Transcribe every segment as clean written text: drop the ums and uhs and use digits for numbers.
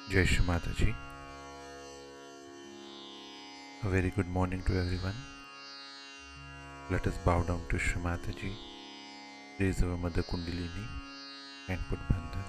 Jai Shri Mataji. A very good morning to everyone. Let us bow down to Shri Mataji, raise our Mother Kundalini and put Bandhan.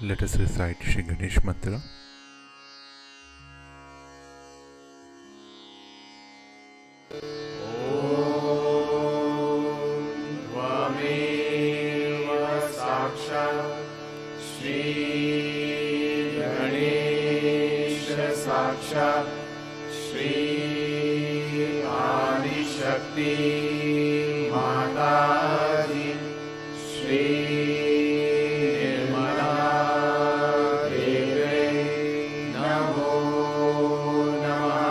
Let us recite Shri Ganesh Mantra. साक्षात् श्री आदिशक्ति माताजी श्री निर्मला देवी नमो नमः।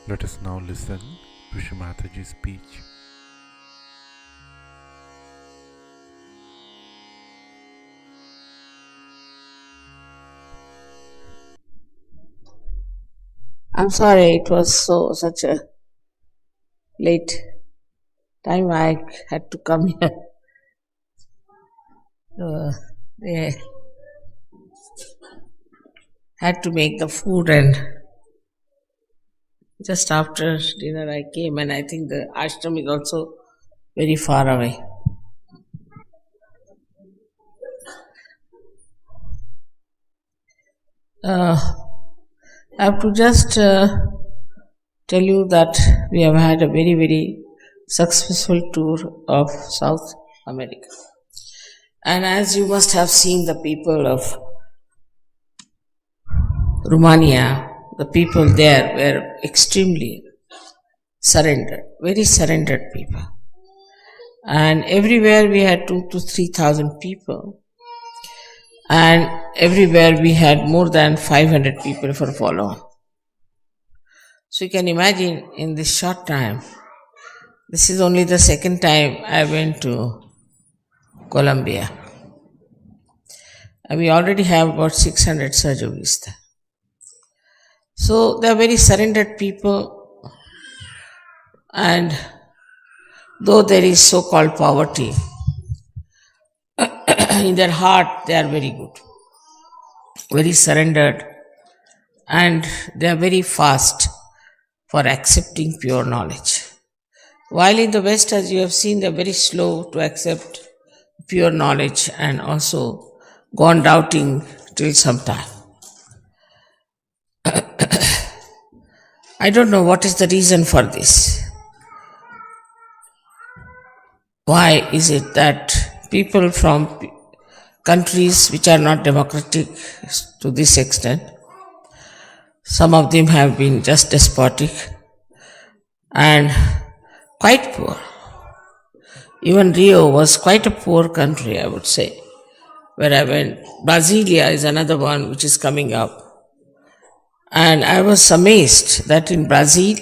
Let us now listen to Shri Mataji's speech. I'm sorry it was such a late time I had to come here. Yeah. Had to make the food, and just after dinner I came, and I think the ashram is also very far away. I have to just tell you that we have had a very, very successful tour of South America. And as you must have seen, the people of Romania, the people there were extremely surrendered, very surrendered people. And everywhere we had 2,000 to 3,000 people. And everywhere we had more than 500 people for follow. So you can imagine, in this short time, this is only the second time I went to Colombia. And we already have about 600 surgeries there. So they are very surrendered people, and though there is so-called poverty, in their heart they are very good, very surrendered, and they are very fast for accepting pure knowledge. While in the West, as you have seen, they are very slow to accept pure knowledge and also go on doubting till some time. I don't know what is the reason for this. Why is it that people from countries which are not democratic to this extent, some of them have been just despotic and quite poor. Even Rio was quite a poor country, I would say, where I went. Brasilia is another one which is coming up. And I was amazed that in Brazil,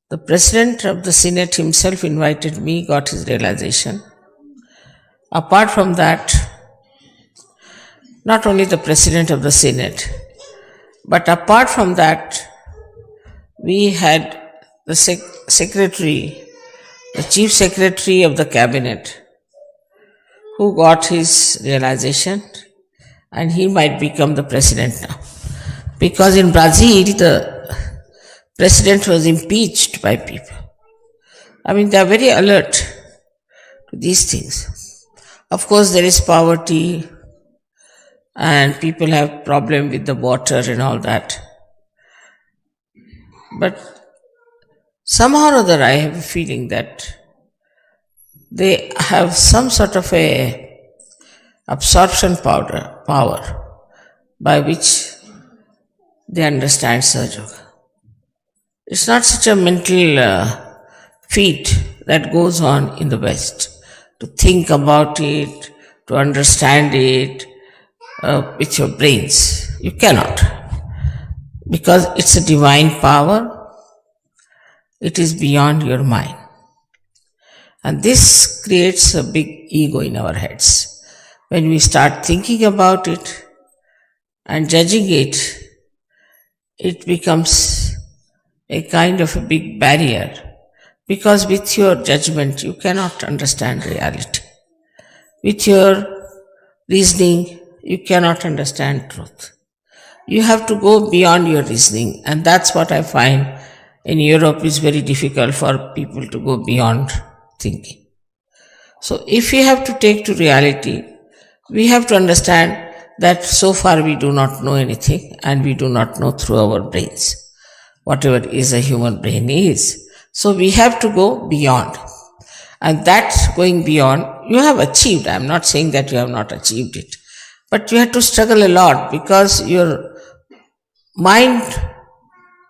The president of the Senate himself invited me, got his realization. Apart from that, not only the president of the Senate, but apart from that, we had the secretary, the chief secretary of the cabinet, who got his realization, and he might become the president now. Because in Brazil, the president was impeached by people. I mean, they are very alert to these things. Of course, there is poverty, and people have problem with the water and all that. But somehow or other, I have a feeling that they have some sort of a absorption power by which they understand Sahaja Yoga. It's not such a mental feat that goes on in the West. To think about it, to understand it with your brains. You cannot. Because it's a divine power. It is beyond your mind. And this creates a big ego in our heads. When we start thinking about it and judging it, it becomes a kind of a big barrier, because with your judgment you cannot understand reality. With your reasoning you cannot understand truth. You have to go beyond your reasoning, and that's what I find in Europe is very difficult for people to go beyond thinking. So if we have to take to reality, we have to understand that so far we do not know anything, and we do not know through our brains whatever is a human brain is. So we have to go beyond. And that going beyond, you have achieved. I'm not saying that you have not achieved it. But you have to struggle a lot, because your mind,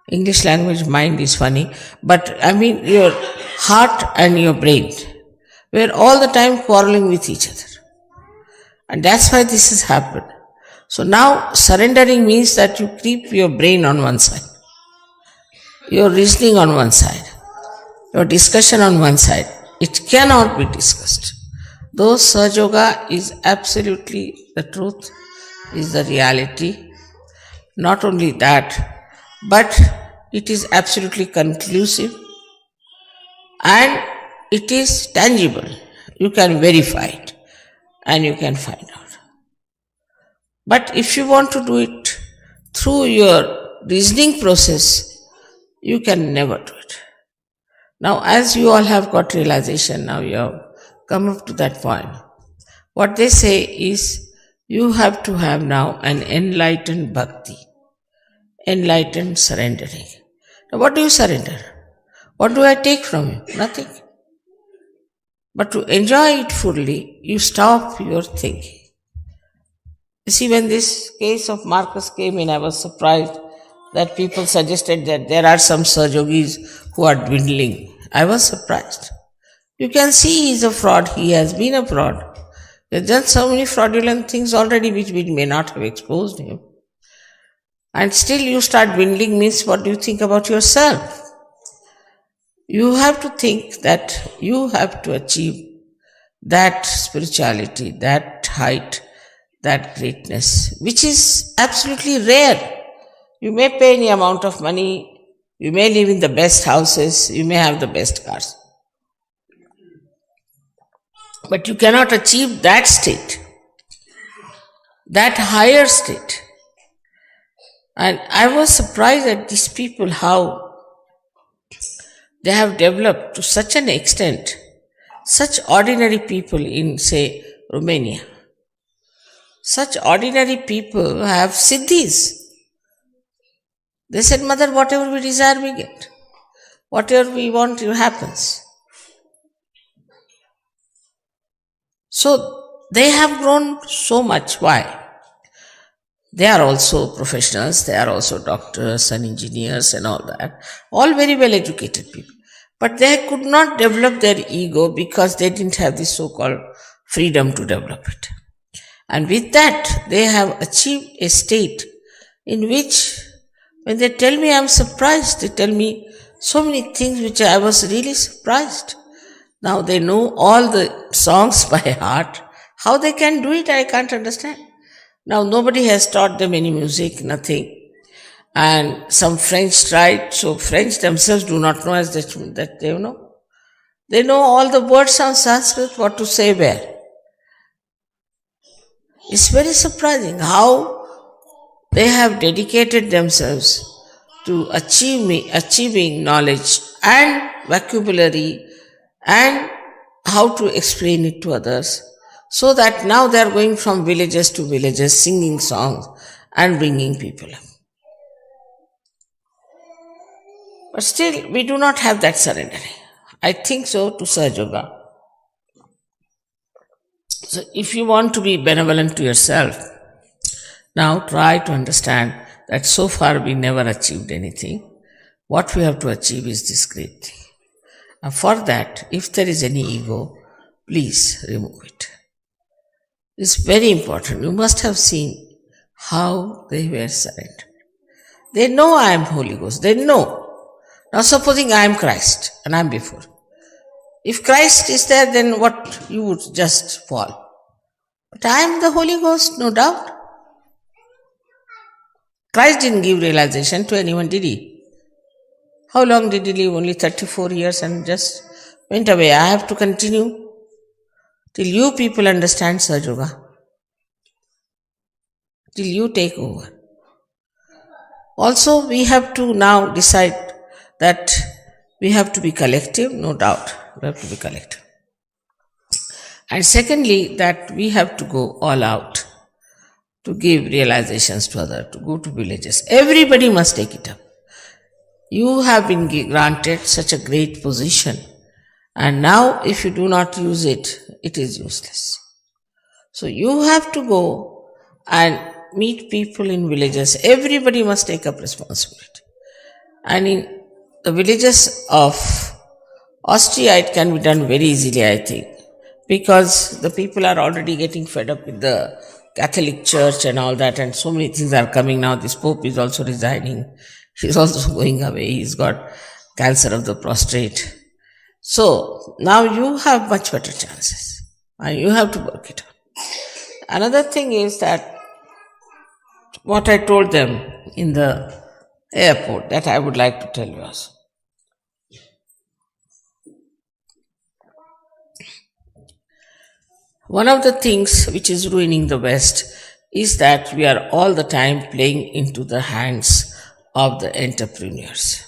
English language mind is funny, but I mean your heart and your brain were all the time quarreling with each other. And that's why this has happened. So now surrendering means that you keep your brain on one side, your reasoning on one side, your discussion on one side. It cannot be discussed. Though Sahaja Yoga is absolutely the truth, is the reality. Not only that, but it is absolutely conclusive and it is tangible. You can verify it and you can find out. But if you want to do it through your reasoning process, you can never do it. Now, as you all have got realization, now you have come up to that point. What they say is, you have to have now an enlightened bhakti, enlightened surrendering. Now, what do you surrender? What do I take from you? Nothing. But to enjoy it fully, you stop your thinking. You see, when this case of Marcus came in, I was surprised that people suggested that there are some Sahaja Yogis who are dwindling. I was surprised. You can see he is a fraud. He has been a fraud. He has done so many fraudulent things already which we may not have exposed him. And still you start dwindling means, what do you think about yourself? You have to think that you have to achieve that spirituality, that height, that greatness, which is absolutely rare. You may pay any amount of money, you may live in the best houses, you may have the best cars, but you cannot achieve that state, that higher state. And I was surprised at these people, how they have developed to such an extent, such ordinary people in, say, Romania. Such ordinary people have siddhis. They said, Mother, whatever we desire, we get. Whatever we want, it happens. So, they have grown so much. Why? They are also professionals, they are also doctors and engineers and all that. All very well educated people. But they could not develop their ego because they didn't have this so-called freedom to develop it. And with that, they have achieved a state in which, when they tell me, I'm surprised, they tell me So many things which I was really surprised. Now they know all the songs by heart. How they can do it, I can't understand. Now nobody has taught them any music, nothing. And some French tried, so French themselves do not know as that they know. They know all the words on Sanskrit, what to say where. It's very surprising how they have dedicated themselves to achieving knowledge and vocabulary and how to explain it to others, so that now they are going from villages to villages singing songs and bringing people up. But still, we do not have that surrender. I think so to Sahaja Yoga. So if you want to be benevolent to yourself, now try to understand that so far we never achieved anything. What we have to achieve is this great thing. And for that, if there is any ego, please remove it. It's very important. You must have seen how they were surrendered. They know I am Holy Ghost. They know. Now supposing I am Christ and I am before. If Christ is there, then what? You would just fall. But I am the Holy Ghost, no doubt. Christ didn't give realization to anyone, did he? How long did he live? Only 34 years and just went away. I have to continue till you people understand Sahaja Yoga. Till you take over. Also, we have to now decide that we have to be collective, no doubt. We have to be collective. And secondly, that we have to go all out to give realizations to others, to go to villages. Everybody must take it up. You have been granted such a great position, and now if you do not use it, it is useless. So you have to go and meet people in villages. Everybody must take up responsibility. And in the villages of Austria, it can be done very easily, I think, because the people are already getting fed up with the Catholic Church and all that, and so many things are coming now. This Pope is also resigning. He's also going away. He's got cancer of the prostate. So now you have much better chances, and you have to work it out. Another thing is that what I told them in the airport, that I would like to tell you also. One of the things which is ruining the West is that we are all the time playing into the hands of the entrepreneurs.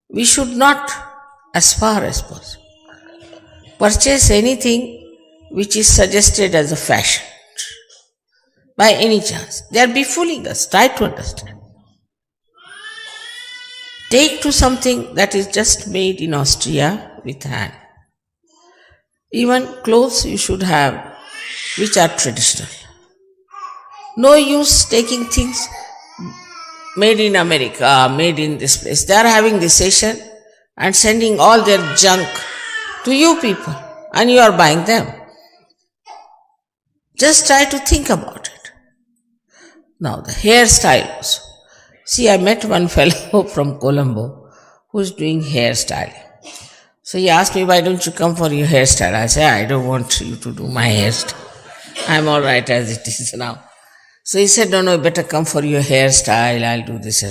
We should not, as far as possible, purchase anything which is suggested as a fashion by any chance. They are befooling us. Try to understand. Take to something that is just made in Austria with hand. Even clothes you should have which are traditional. No use taking things made in America, made in this place. They are having recession and sending all their junk to you people, and you are buying them. Just try to think about it. Now the hairstyle also. See, I met one fellow from Colombo who is doing hairstyling. So he asked me, why don't you come for your hairstyle? I said, I don't want you to do my hairstyle. I'm all right as it is now. So he said, no, better come for your hairstyle. I'll do this.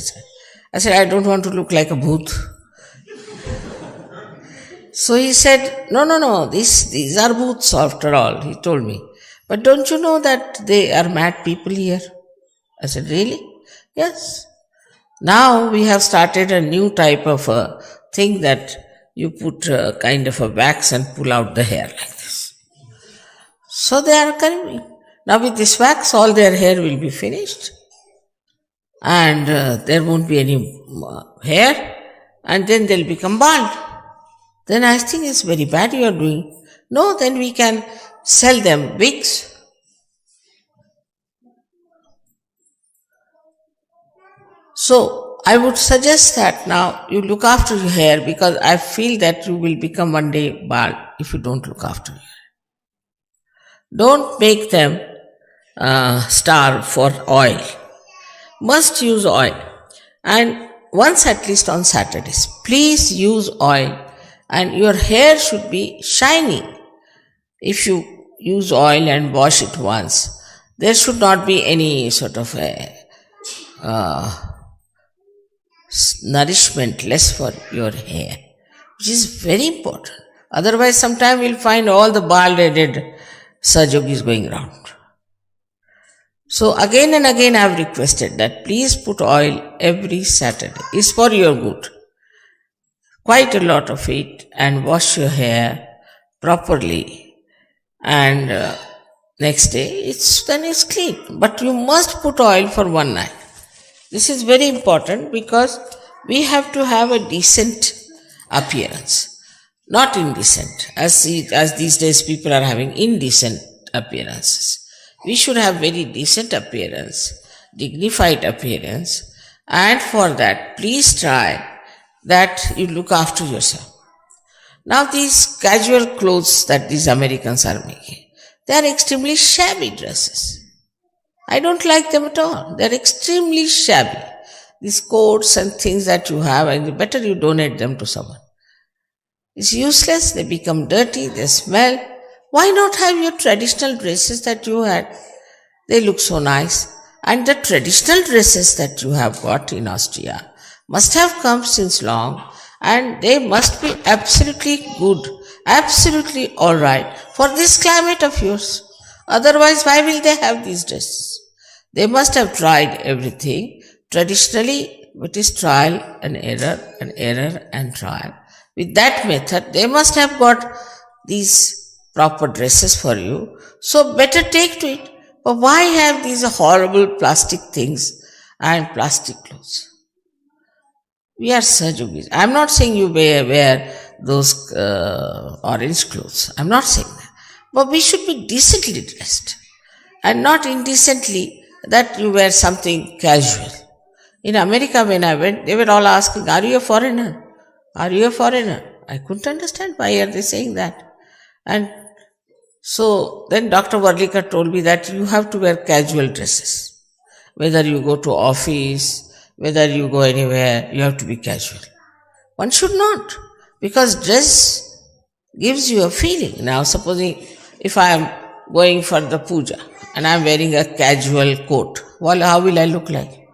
I said, I don't want to look like a booth. So he said, no, these are booths after all, he told me. But don't you know that they are mad people here? I said, really? Yes. Now we have started a new type of a thing that you put a kind of a wax and pull out the hair like this. So they are coming. Now with this wax, all their hair will be finished. And there won't be any hair. And then they'll become bald. Then I think it's very bad you are doing. No, then we can sell them wigs. So I would suggest that now you look after your hair, because I feel that you will become one day bald if you don't look after your hair. Don't make them starve for oil. Must use oil. and once at least on Saturdays. Please use oil, and your hair should be shining. If you use oil and wash it once, there should not be any sort of a nourishment less for your hair, which is very important. Otherwise, sometime we'll find all the bald-headed Sajogis going around. So again and again I have requested that please put oil every Saturday. It's for your good. Quite a lot of it, and wash your hair properly, and next day then it's clean. But you must put oil for one night. This is very important because we have to have a decent appearance, not indecent, as these days people are having indecent appearances. We should have very decent appearance, dignified appearance, and for that, please try that you look after yourself. Now these casual clothes that these Americans are making, they are extremely shabby dresses. I don't like them at all. They are extremely shabby. These coats and things that you have, and better you donate them to someone. It's useless, they become dirty, they smell. Why not have your traditional dresses that you had? They look so nice. And the traditional dresses that you have got in Austria must have come since long, and they must be absolutely good, absolutely alright for this climate of yours. Otherwise, why will they have these dresses? They must have tried everything. Traditionally, it is trial and error and trial. With that method, they must have got these proper dresses for you. So better take to it. But why have these horrible plastic things and plastic clothes? We are Sajogis. I am not saying you wear those orange clothes. I am not saying that. But we should be decently dressed, and not indecently that you wear something casual. In America, when I went, they were all asking, "Are you a foreigner? Are you a foreigner?" I couldn't understand why are they saying that. And so then Dr. Varlikar told me that you have to wear casual dresses. Whether you go to office, whether you go anywhere, you have to be casual. One should not, because dress gives you a feeling. Now supposing if I am going for the puja and I am wearing a casual coat, well, how will I look like?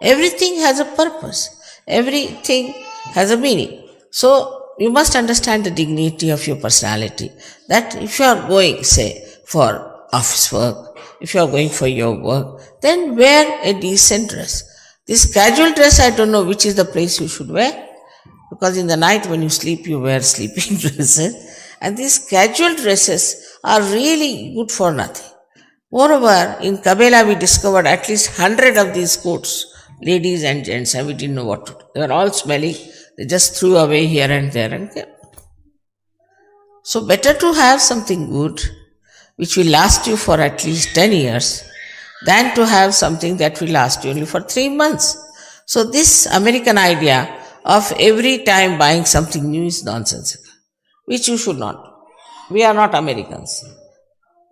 Everything has a purpose. Everything has a meaning. So you must understand the dignity of your personality, that if you are going, say, for office work, if you are going for your work, then wear a decent dress. This casual dress, I don't know which is the place you should wear, because in the night when you sleep, you wear sleeping dresses, and these casual dresses are really good for nothing. Moreover, in Kabela we discovered at least 100 of these coats, ladies and gents, and we didn't know what to do. They were all smelling. They just threw away here and there and there. So better to have something good which will last you for at least 10 years than to have something that will last you only for 3 months. So this American idea of every time buying something new is nonsensical, which you should not. We are not Americans,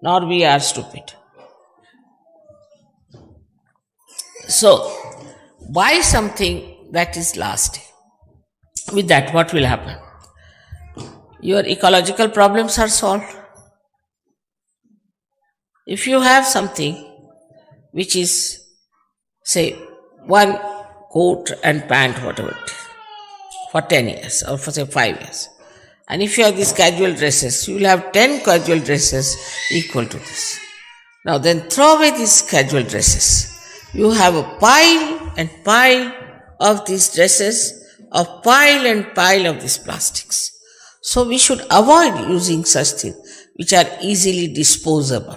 nor we are stupid. So buy something that is lasting. With that, what will happen? Your ecological problems are solved. If you have something which is, say, one coat and pant, whatever it is, for 10 years or for say 5 years, and if you have these casual dresses, you will have 10 casual dresses equal to this. Now then throw away these casual dresses. You have a pile and pile of these dresses, a pile and pile of these plastics. So we should avoid using such things which are easily disposable.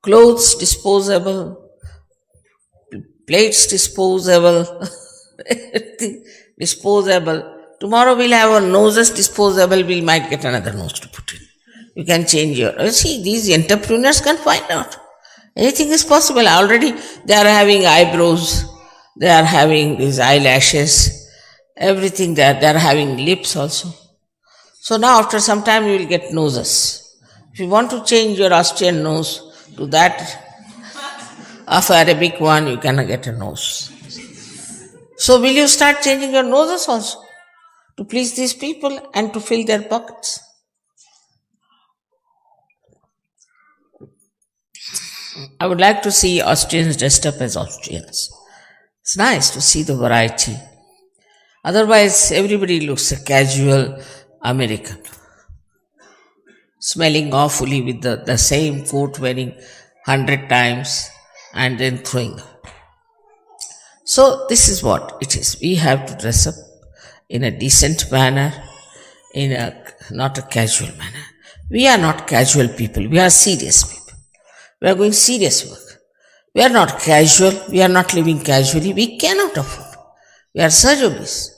Clothes disposable, plates disposable, everything disposable. Tomorrow we'll have our noses disposable, we might get another nose to put in. You can change see, these entrepreneurs can find out. Anything is possible. Already they are having eyebrows, they are having these eyelashes, everything there. They are having lips also. So now after some time you will get noses. If you want to change your Austrian nose to that of Arabic one, you cannot get a nose. So will you start changing your noses also to please these people and to fill their pockets? I would like to see Austrians dressed up as Austrians. It's nice to see the variety. Otherwise, everybody looks a casual American, smelling awfully with the same coat wearing 100 times and then throwing. So, this is what it is. We have to dress up in a decent manner, in a not a casual manner. We are not casual people, we are serious people. We are going serious work. We are not casual, we are not living casually, we cannot afford. We are surgeries.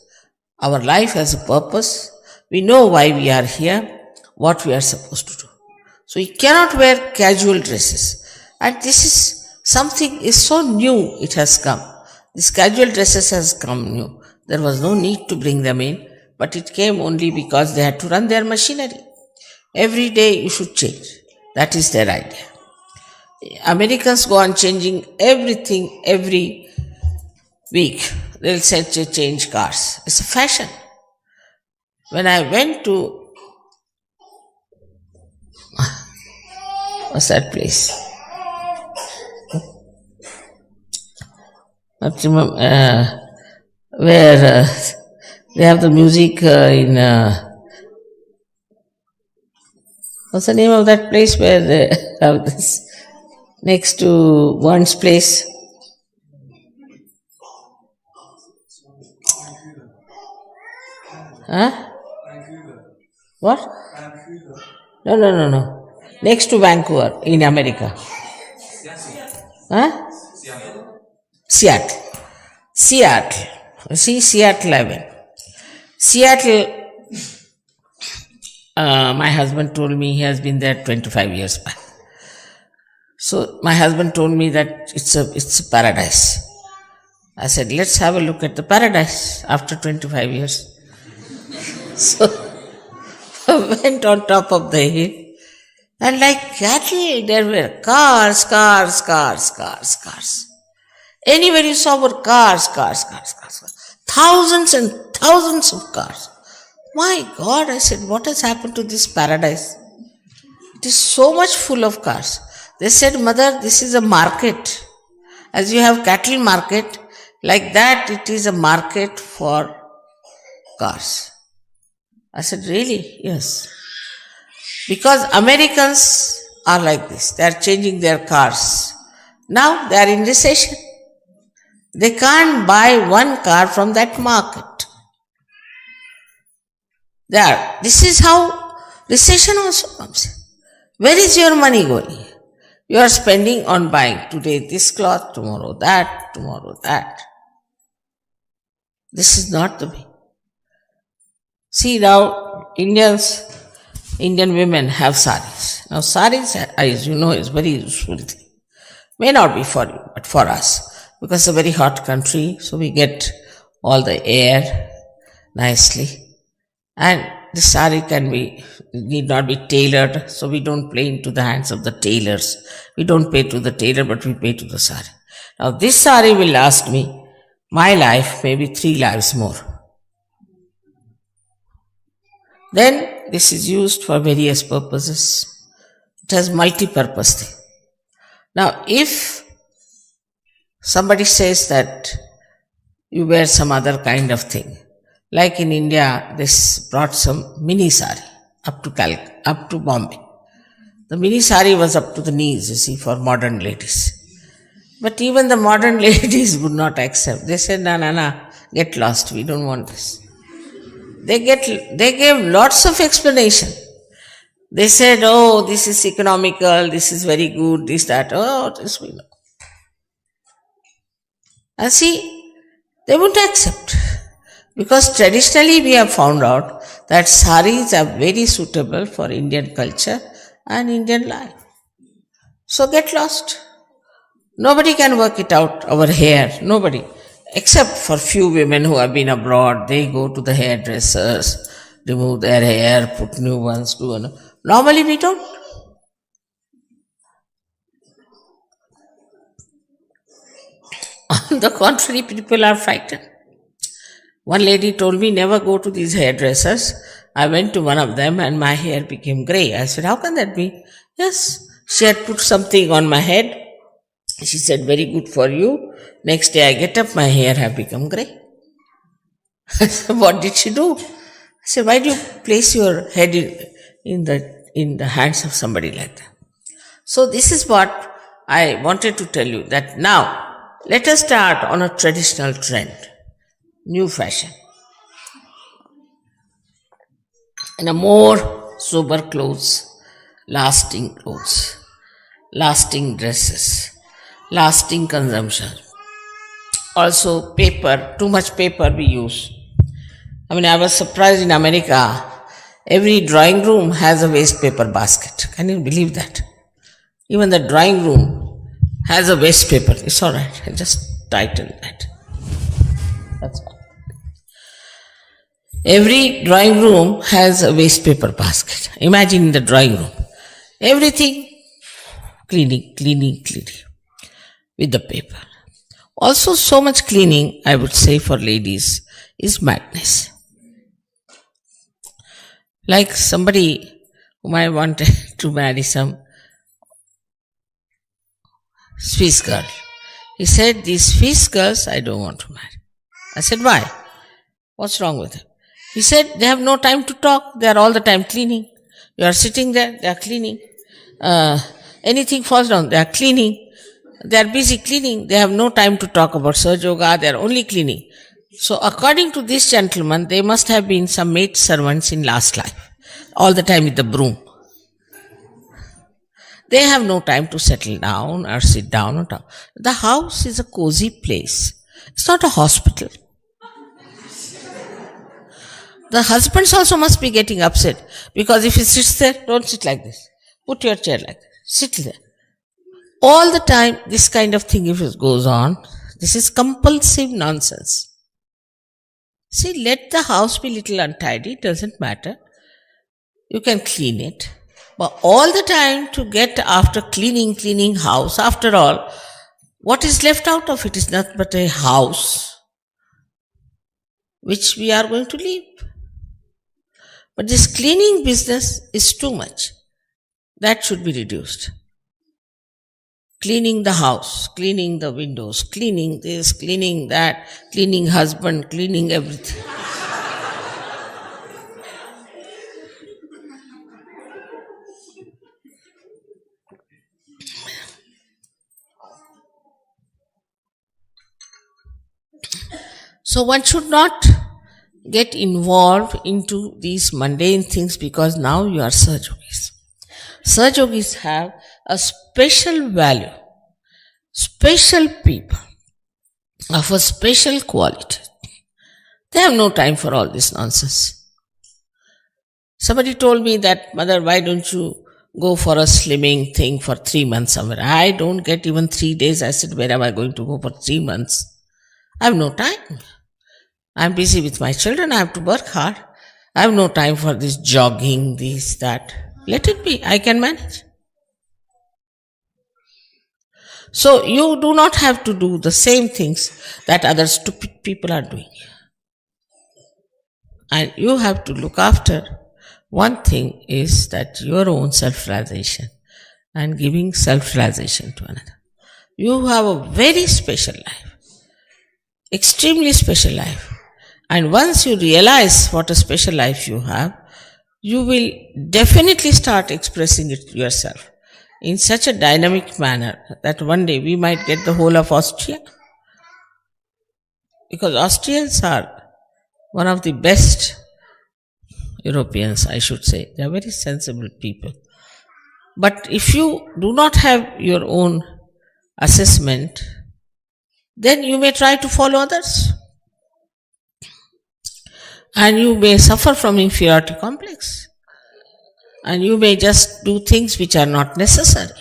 Our life has a purpose. We know why we are here, what we are supposed to do. So we cannot wear casual dresses. And this is something is so new it has come. This casual dresses has come new. There was no need to bring them in, but it came only because they had to run their machinery. Every day you should change. That is their idea. Americans go on changing everything every week. They'll say change cars. It's a fashion. When I went to, what's that place? Not remember, where they have the music in, what's the name of that place where they have this, next to one's place? Huh? What? No. Next to Vancouver in America. Huh? Seattle. See, Seattle I went. Seattle, my husband told me he has been there 25 years back. So my husband told me that it's a paradise. I said, let's have a look at the paradise after 25 years. So I went on top of the hill, and like cattle, there were cars. Anywhere you saw were cars. Thousands and thousands of cars. My God, I said, what has happened to this paradise? It is so much full of cars. They said, Mother, this is a market. As you have cattle market, like that it is a market for cars. I said, really? Yes. Because Americans are like this. They are changing their cars. Now they are in recession. They can't buy one car from that market. This is how recession also comes. Where is your money going? You are spending on buying today this cloth, tomorrow that. This is not the way. See now, Indian women have saris. Now saris, as you know, is very useful thing. May not be for you, but for us. Because it's a very hot country, so we get all the air nicely. And the sari need not be tailored, so we don't play into the hands of the tailors. We don't pay to the tailor, but we pay to the sari. Now this sari will last me, my life, maybe 3 lives more. Then this is used for various purposes. It has multi-purpose thing. Now if somebody says that you wear some other kind of thing, like in India, this brought some mini sari up to Bombay. The mini sari was up to the knees, you see, for modern ladies. But even the modern ladies would not accept. They said, no, get lost, we don't want this. They gave lots of explanation. They said, oh, this is economical, this is very good, this, that, this we know. And see, they won't accept. Because traditionally we have found out that saris are very suitable for Indian culture and Indian life. So get lost. Nobody can work it out over here, nobody. Except for few women who have been abroad, they go to the hairdressers, remove their hair, put new ones, do another. Normally we don't. On the contrary, people are frightened. One lady told me, never go to these hairdressers. I went to one of them and my hair became grey. I said, how can that be? Yes, she had put something on my head. She said, very good for you. Next day I get up, my hair have become grey. I said, what did she do? I said, why do you place your head in the hands of somebody like that? So this is what I wanted to tell you, that now let us start on a traditional trend, new fashion, in a more sober clothes, lasting dresses, lasting consumption. Also paper, too much paper we use. I was surprised in America, every drawing room has a waste paper basket. Can you believe that? Even the drawing room has a waste paper. It's alright, I just titled that. That's all. Every drawing room has a waste paper basket. Imagine the drawing room. Everything cleaning with the paper. Also, so much cleaning, I would say, for ladies is madness. Like somebody whom I wanted to marry, some Swiss girl. He said, these Swiss girls I don't want to marry. I said, why? What's wrong with them? He said, they have no time to talk. They are all the time cleaning. You are sitting there, they are cleaning. Anything falls down, they are cleaning. They are busy cleaning. They have no time to talk about Surge Yoga. They are only cleaning. So according to this gentleman, they must have been some maid servants in last life. All the time with the broom. They have no time to settle down or sit down or talk. The house is a cozy place. It's not a hospital. The husbands also must be getting upset, because if he sits there, don't sit like this. Put your chair like this. Sit there. All the time, this kind of thing, if it goes on, this is compulsive nonsense. See, let the house be little untidy, doesn't matter. You can clean it. But all the time to get after cleaning house, after all, what is left out of it is nothing but a house which we are going to leave. But this cleaning business is too much. That should be reduced. Cleaning the house, cleaning the windows, cleaning this, cleaning that, cleaning husband, cleaning everything. So one should not get involved into these mundane things, because now you are Surge Yogis. Surge Yogis have a special value, special people of a special quality. They have no time for all this nonsense. Somebody told me that, mother, why don't you go for a slimming thing for 3 months somewhere? I don't get even 3 days. I said, where am I going to go for 3 months? I have no time. I am busy with my children. I have to work hard. I have no time for this jogging, this, that. Let it be. I can manage. So you do not have to do the same things that other stupid people are doing. And you have to look after. One thing is that your own self-realization and giving self-realization to another. You have a very special life. Extremely special life. And once you realize what a special life you have, you will definitely start expressing it yourself in such a dynamic manner that one day we might get the whole of Austria. Because Austrians are one of the best Europeans, I should say. They are very sensible people. But if you do not have your own assessment, then you may try to follow others. And you may suffer from inferiority complex. And you may just do things which are not necessary.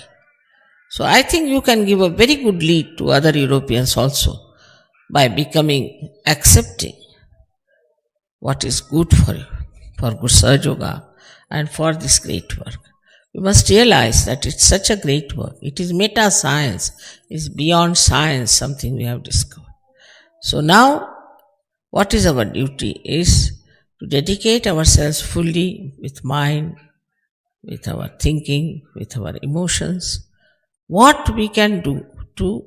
So I think you can give a very good lead to other Europeans also by becoming accepting what is good for you, for good Surge Yoga and for this great work. You must realize that it's such a great work. It is meta science, it's beyond science, something we have discovered. So now What is our duty is to dedicate ourselves fully with mind, with our thinking, with our emotions, what we can do to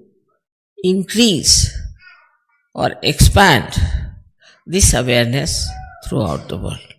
increase or expand this awareness throughout the world.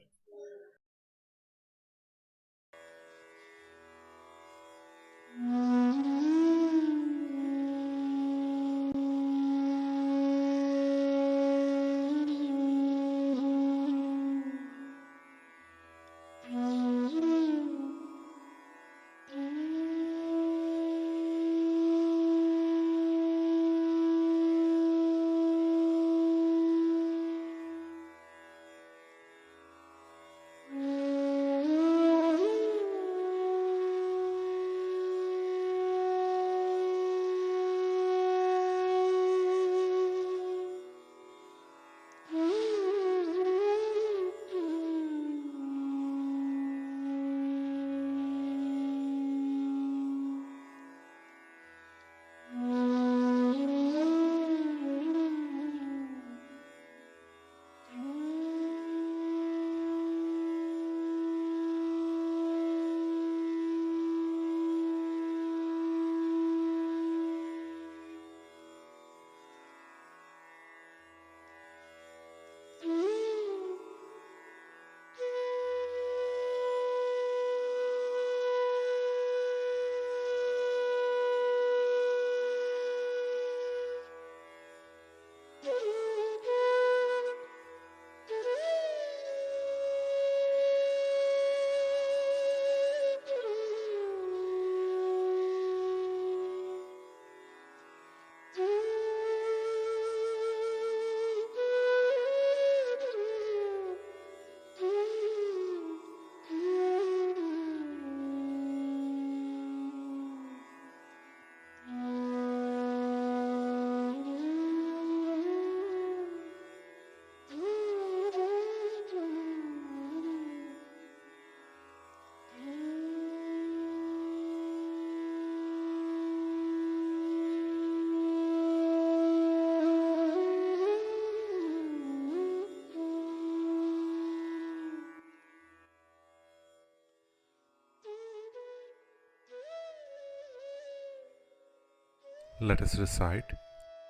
Let us recite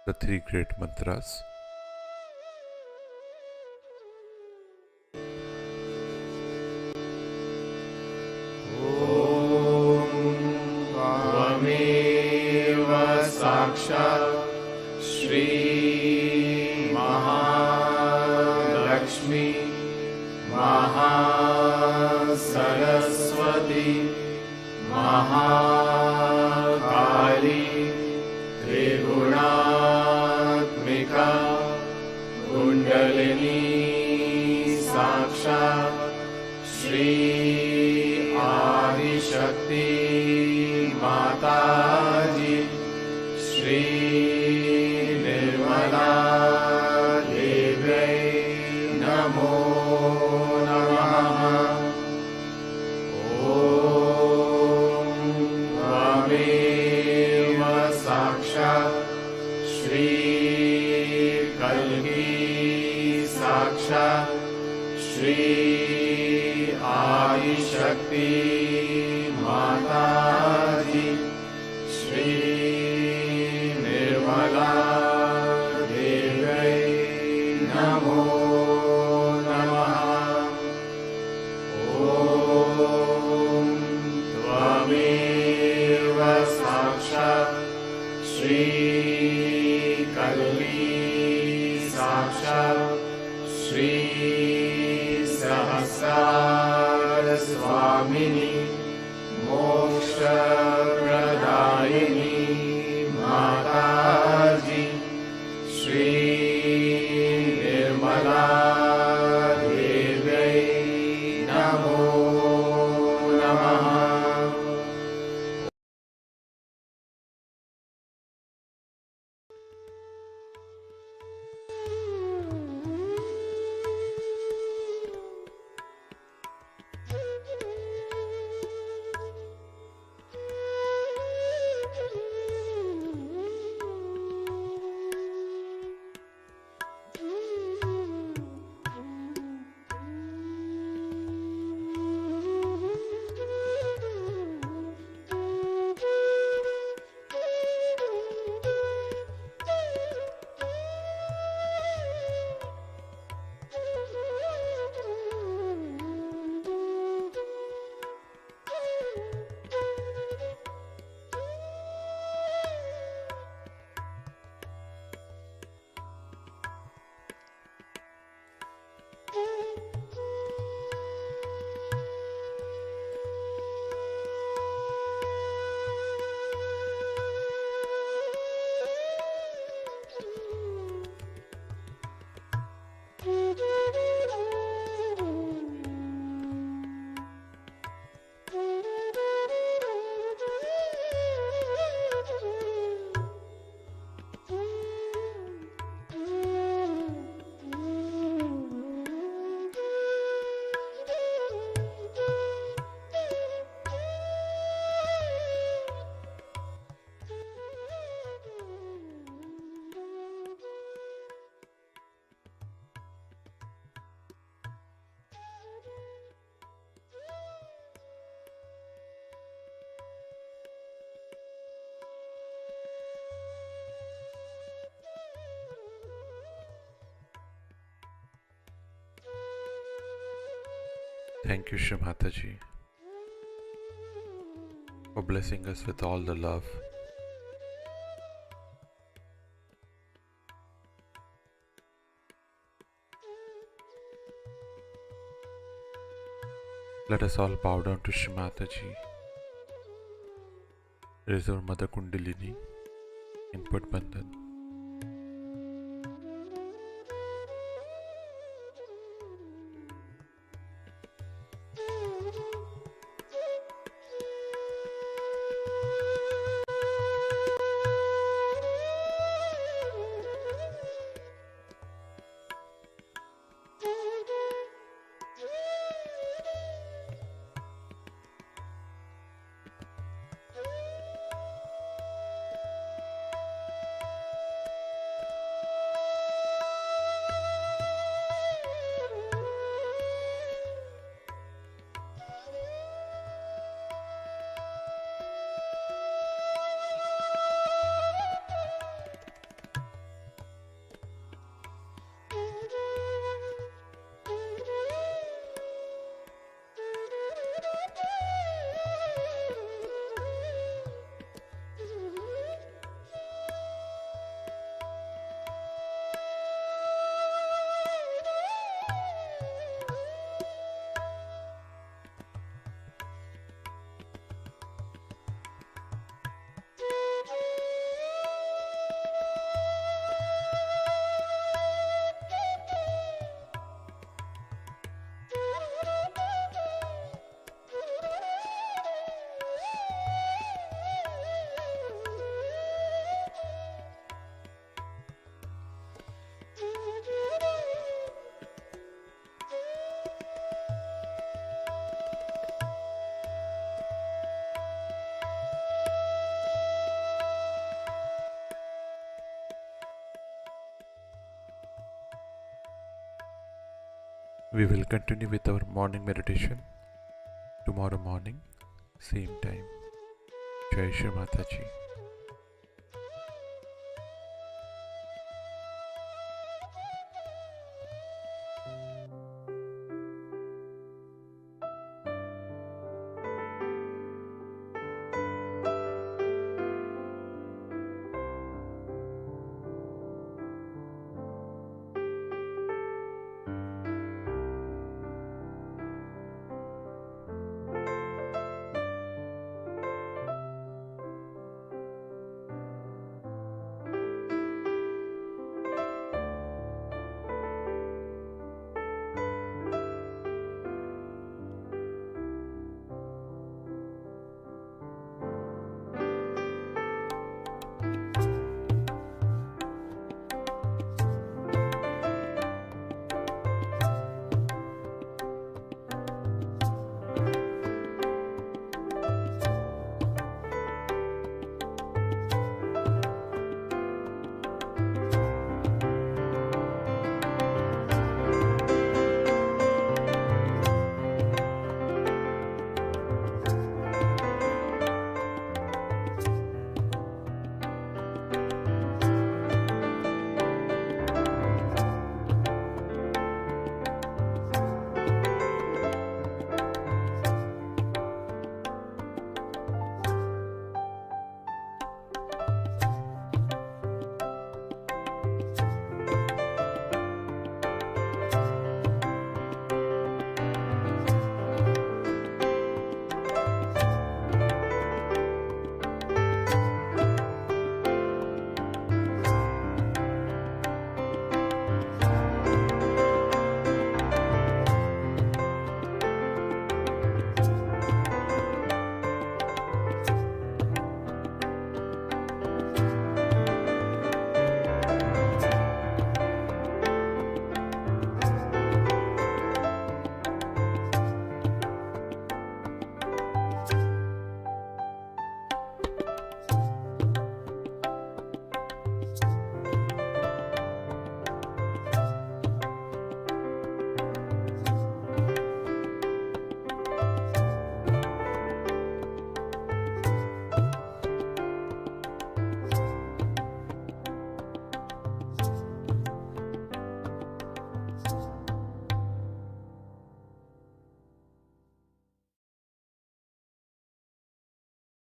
the three great mantras. त्वमेव साक्षात् श्री महालक्ष्मी महासरस्वती महाकाली त्रिगुणात्मिका कुण्डलिनी साक्षात् श्री आदिशक्ति माताजी श्री निर्मला देव्यै नमो नमः। ॐ त्वमेव साक्षात् श्री कल्की साक्षात् श्री आदिशक्ति माताजी श्री निर्मला देव्यै नमो नमः। ॐ त्वमेव साक्षात् श्री कल्की साक्षात् श्री सहस्रार स्वामिनी मोक्षप्रदायिनी माताजी श्री निर्मला देव्यै नमो नमः। Thank you, Shri Mataji, for blessing us with all the love. Let us all bow down to Shri Mataji, raise our Mother Kundalini, input Bandhan. We will continue with our morning meditation tomorrow morning, same time. Jai Shri Mataji.